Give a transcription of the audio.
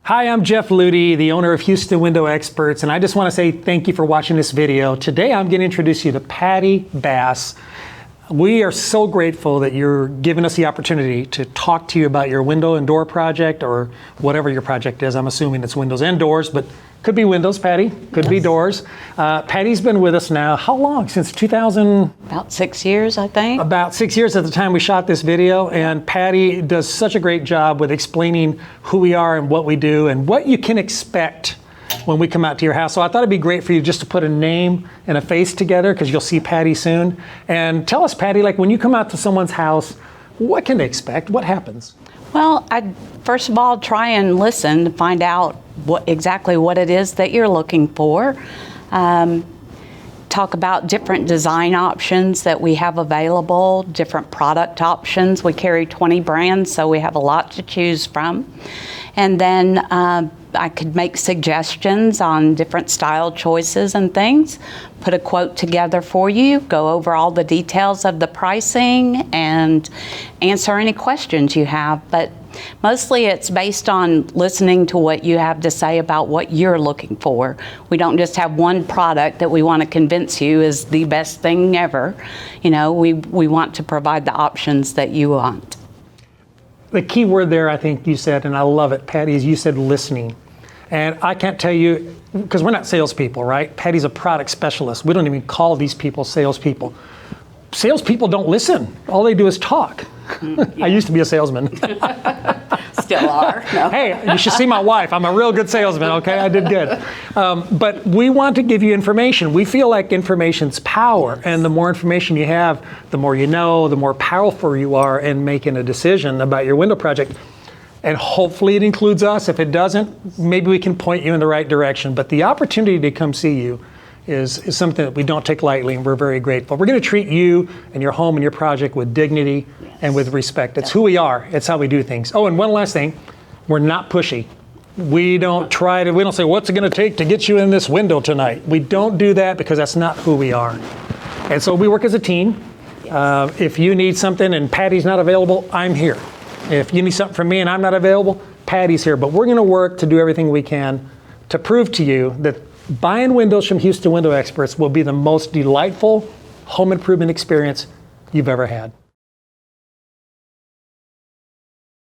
Hi, I'm Jeff Ludy, the owner of Houston Window Experts, and I just want to say thank you for watching this video. Today I'm going to introduce you to Patty Bass. We are so grateful that you're giving us the opportunity to talk to you about your window and door project, or whatever your project is. I'm assuming it's windows and doors, but could be windows, Patty, could be doors. Patty's been with us now, how long? Since 2000? About 6 years, I think. About 6 years at the time we shot this video, and Patty does such a great job with explaining who we are and what we do and what you can expect when we come out to your house. So I thought it'd be great for you just to put a name and a face together, because you'll see Patty soon. And tell us, Patty, like when you come out to someone's house, what can they expect? What happens? Well, I'd first of all try and listen to find out exactly what it is that you're looking for. Talk about different design options that we have available, different product options. We carry 20 brands, so we have a lot to choose from. And then I could make suggestions on different style choices and things, put a quote together for you, go over all the details of the pricing, and answer any questions you have. But mostly it's based on listening to what you have to say about what you're looking for. We don't just have one product that we want to convince you is the best thing ever. You know, we want to provide the options that you want. The key word there, I think you said, and I love it, Patty, is you said listening. And I can't tell you, because we're not salespeople, right? Patty's a product specialist. We don't even call these people salespeople. Salespeople don't listen. All they do is talk. Yeah. I used to be a salesman. Still are. No. Hey, you should see my wife. I'm a real good salesman, okay? I did good. But we want to give you information. We feel like information's power, and the more information you have, the more you know, the more powerful you are in making a decision about your window project. And hopefully it includes us. If it doesn't, maybe we can point you in the right direction. But the opportunity to come see you is something that we don't take lightly, and we're very grateful. We're going to treat you and your home and your project with dignity and with respect. It's who we are. It's how we do things. Oh, and one last thing, we're not pushy. We don't say, what's it going to take to get you in this window tonight? We don't do that, because that's not who we are. And so we work as a team. If you need something and Patty's not available, I'm here. If you need something from me and I'm not available, Patty's here. But we're going to work to do everything we can to prove to you that buying windows from Houston Window Experts will be the most delightful home improvement experience you've ever had.